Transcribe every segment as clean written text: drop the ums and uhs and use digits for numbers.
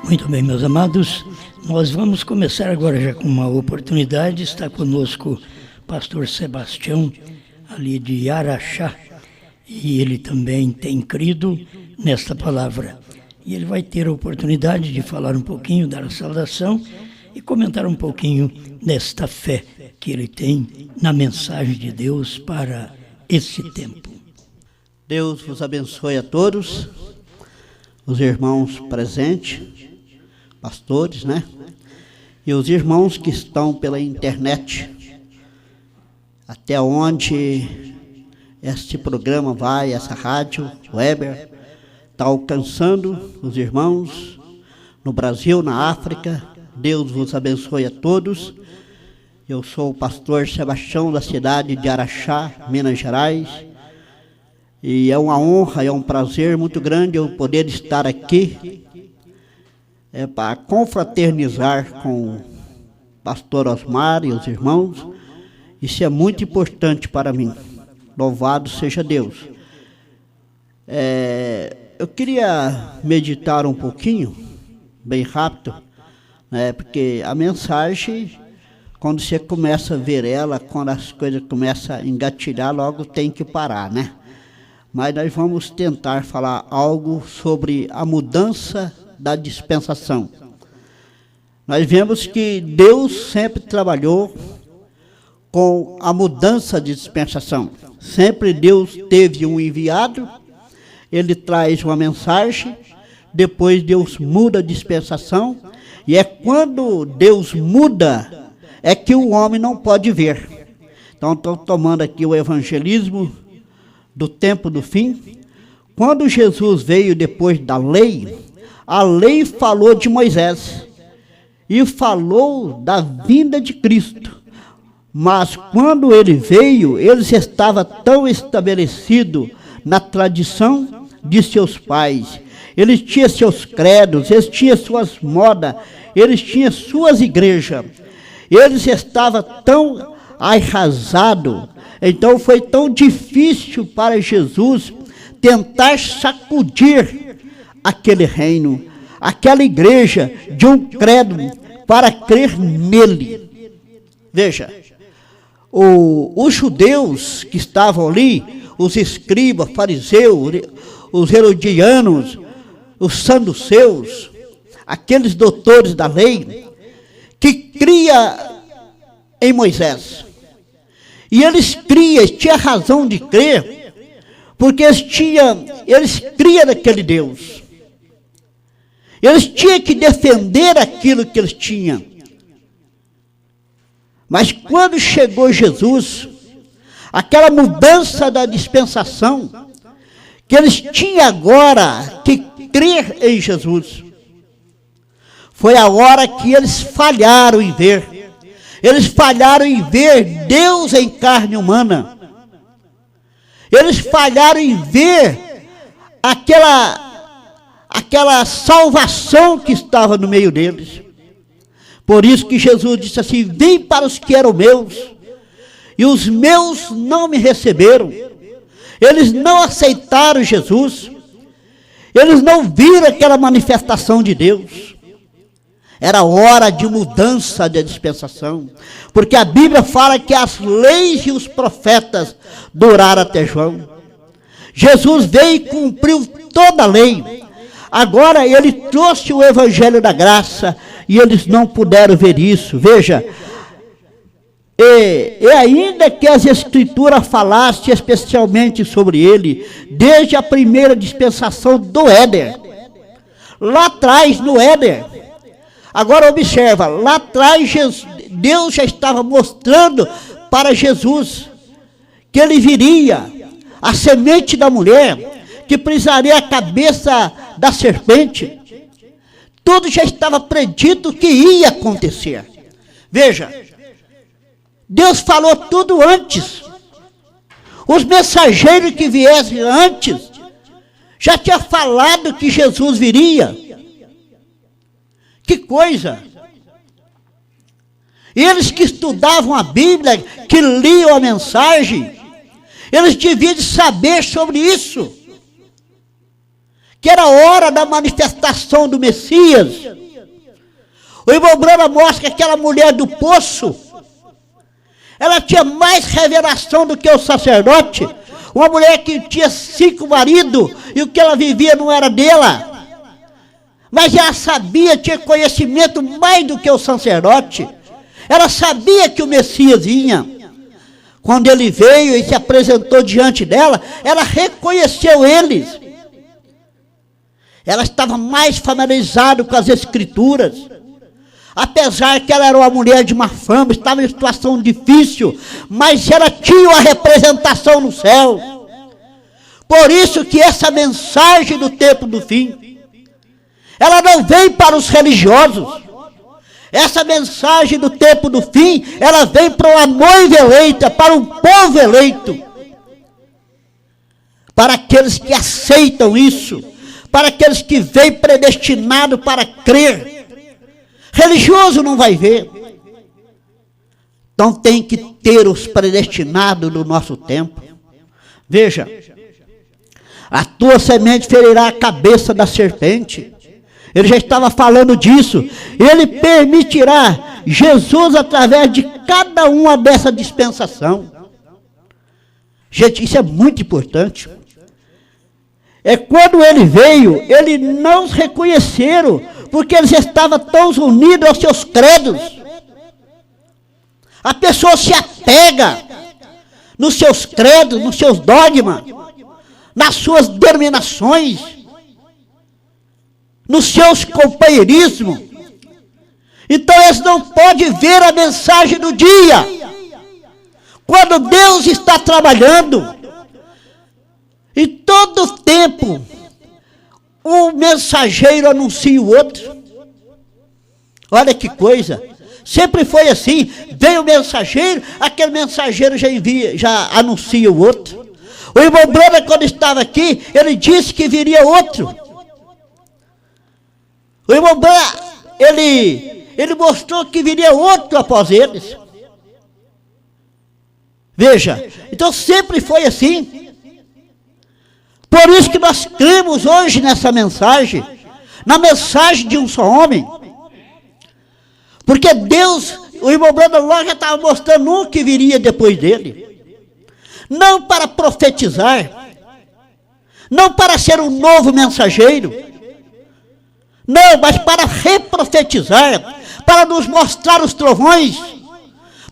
Muito bem, meus amados, nós vamos começar agora já com uma oportunidade. Está conosco o pastor Sebastião, ali de Araxá, e ele também tem crido nesta palavra. E ele vai ter a oportunidade de falar um pouquinho, dar a saudação e comentar um pouquinho desta fé que ele tem na mensagem de Deus para esse tempo. Deus vos abençoe a todos, os irmãos presentes, pastores, né? E os irmãos que estão pela internet, até onde este programa vai, essa rádio, Weber, está alcançando os irmãos no Brasil, na África. Deus vos abençoe a todos. Eu sou o pastor Sebastião, da cidade de Araxá, Minas Gerais. E é uma honra, é um prazer muito grande eu poder estar aqui para confraternizar com o pastor Osmar e os irmãos. Isso é muito importante para mim. Louvado seja Deus. Eu queria meditar um pouquinho, bem rápido, né, porque a mensagem, quando você começa a ver ela, quando as coisas começam a engatilhar, logo tem que parar, né? Mas nós vamos tentar falar algo sobre a mudança da dispensação. Nós vemos que Deus sempre trabalhou com a mudança de dispensação. Sempre Deus teve um enviado, ele traz uma mensagem, depois Deus muda a dispensação, e é quando Deus muda, é que o homem não pode ver. Então, estou tomando aqui o evangelismo do tempo do fim. Quando Jesus veio depois da lei, a lei falou de Moisés e falou da vinda de Cristo. Mas quando ele veio, ele estava tão estabelecido na tradição de seus pais. Eles tinham seus credos, eles tinham suas modas, eles tinham suas igrejas. Eles estavam tão arrasados, então foi tão difícil para Jesus tentar sacudir aquele reino, aquela igreja de um credo para crer nele. Veja, os judeus que estavam ali, os escribas, fariseus, os herodianos, os saduceus, aqueles doutores da lei, que cria em Moisés. E eles tinham razão de crer, porque eles criam naquele Deus. Eles tinham que defender aquilo que eles tinham. Mas quando chegou Jesus, aquela mudança da dispensação, que eles tinham agora que crer em Jesus, foi a hora que eles falharam em ver. Eles falharam em ver Deus em carne humana. Eles falharam em ver aquela salvação que estava no meio deles. Por isso que Jesus disse assim: vim para os que eram meus, e os meus não me receberam. Eles não aceitaram Jesus. Eles não viram aquela manifestação de Deus. Era hora de mudança de dispensação, porque a Bíblia fala que as leis e os profetas duraram até João. Jesus veio e cumpriu toda a lei. Agora ele trouxe o evangelho da graça e eles não puderam ver isso. Veja, e ainda que as escrituras falassem especialmente sobre ele, desde a primeira dispensação do Éden, lá atrás no Éden. Agora observa, lá atrás Deus já estava mostrando para Jesus que ele viria, a semente da mulher, que pisaria a cabeça da serpente. Tudo já estava predito que ia acontecer. Veja, Deus falou tudo antes. Os mensageiros que viessem antes já tinham falado que Jesus viria. Que coisa! Eles que estudavam a Bíblia, que liam a mensagem, eles deviam saber sobre isso. que era a hora da manifestação do Messias. O irmão Branham mostra que aquela mulher do poço, ela tinha mais revelação do que o sacerdote. Uma mulher que tinha 5 maridos e o que ela vivia não era dela. Mas ela sabia, tinha conhecimento mais do que o sacerdote. Ela sabia que o Messias vinha. Quando ele veio e se apresentou diante dela, ela reconheceu ele. Ela estava mais familiarizada com as Escrituras. Apesar que ela era uma mulher de má fama, estava em situação difícil, mas ela tinha uma representação no céu. Por isso que essa mensagem do tempo do fim, ela não vem para os religiosos. Essa mensagem do tempo do fim, ela vem para uma noiva eleita, para um povo eleito. Para aqueles que aceitam isso, para aqueles que vêm predestinados para crer. Religioso não vai ver. Então tem que ter os predestinados do nosso tempo. Veja, a tua semente ferirá a cabeça da serpente. Ele já estava falando disso. Ele permitirá Jesus através de cada uma dessa dispensação. Gente, isso é muito importante. É quando ele veio, eles não os reconheceram, porque eles estavam tão unidos aos seus credos. A pessoa se apega nos seus credos, nos seus dogmas, nas suas denominações, nos seus companheirismos. Então eles não podem ver a mensagem do dia. Quando Deus está trabalhando, e todo tempo, um mensageiro anuncia o outro. Olha que coisa. Sempre foi assim. Vem o mensageiro, aquele mensageiro já anuncia o outro. O irmão Branham, quando estava aqui, ele disse que viria outro. O irmão Branham, ele mostrou que viria outro após eles. Veja, então sempre foi assim. Por isso que nós cremos hoje nessa mensagem, na mensagem de um só homem. Porque Deus, o irmão Branham já estava mostrando um que viria depois dele. Não para profetizar, não para ser um novo mensageiro, não, mas para reprofetizar, para nos mostrar os trovões,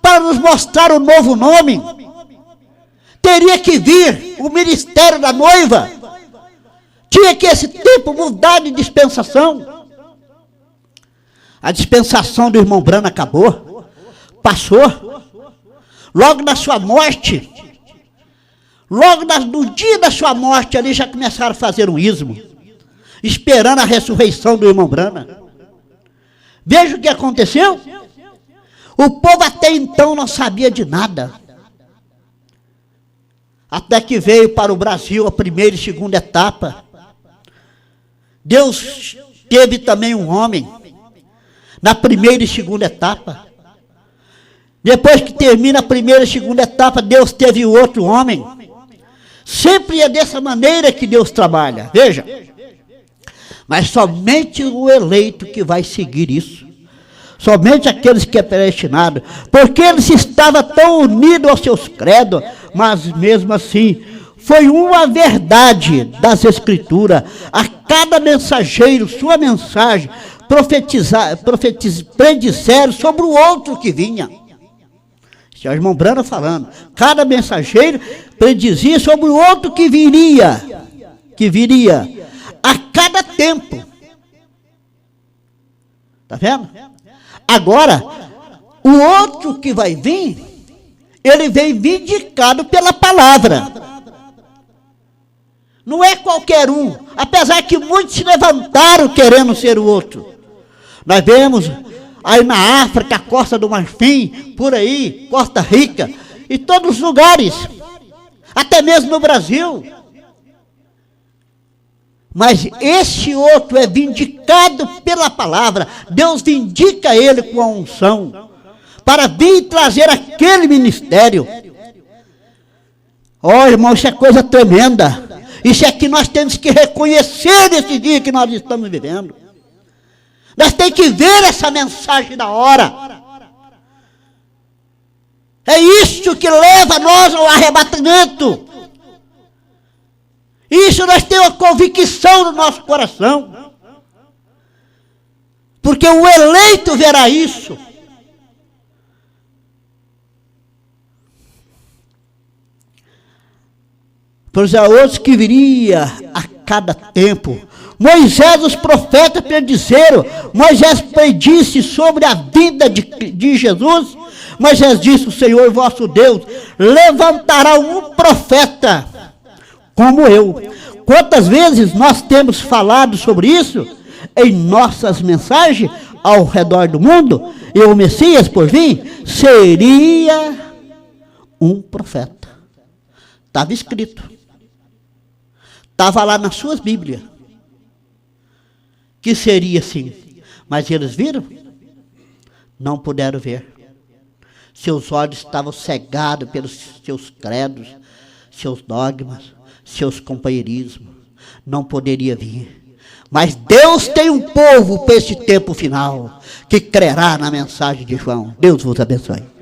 para nos mostrar o novo nome. Teria que vir o ministério da noiva. Tinha que esse tempo mudar de dispensação. A dispensação do irmão Branham acabou. Passou. Logo na sua morte, no dia da sua morte, ali já começaram a fazer um ismo, esperando a ressurreição do irmão Branham. Veja o que aconteceu. O povo até então não sabia de nada. Até que veio para o Brasil a primeira e segunda etapa. Deus teve também um homem na primeira e segunda etapa. Depois que termina a primeira e segunda etapa, Deus teve outro homem. Sempre é dessa maneira que Deus trabalha. Veja. Mas somente o eleito que vai seguir isso. Somente aqueles que é predestinado, porque eles estavam tão unidos aos seus credos, mas mesmo assim, foi uma verdade das Escrituras. A cada mensageiro, sua mensagem, predisseram sobre o outro que vinha. Esse é o irmão Branham falando. Cada mensageiro predizia sobre o outro que viria a cada tempo. Está vendo? Agora, o outro que vai vir, ele vem vindicado pela palavra. Não é qualquer um, apesar que muitos se levantaram querendo ser o outro. Nós vemos aí na África, Costa do Marfim, por aí, Costa Rica, e todos os lugares, até mesmo no Brasil. Mas esse outro é vindicado pela palavra. Deus vindica ele com a unção, para vir trazer aquele ministério. Ó, irmão, isso é coisa tremenda. Isso é que nós temos que reconhecer nesse dia que nós estamos vivendo. Nós temos que ver essa mensagem da hora. É isso que leva nós ao arrebatamento. Isso nós temos a convicção no nosso coração. Porque o eleito verá isso. Pois há outros que viria a cada tempo. Moisés, os profetas predizeram. Moisés predisse sobre a vida de Jesus. Moisés disse: o Senhor vosso Deus levantará um profeta como eu. Quantas vezes nós temos falado sobre isso em nossas mensagens ao redor do mundo? E o Messias, por vir, seria um profeta. Estava escrito. Estava lá nas suas Bíblias. Que seria assim. Mas eles viram? Não puderam ver. Seus olhos estavam cegados pelos seus credos, seus dogmas, seus companheirismos. Não poderia vir. Mas Deus tem um povo para esse tempo final, que crerá na mensagem de João. Deus vos abençoe.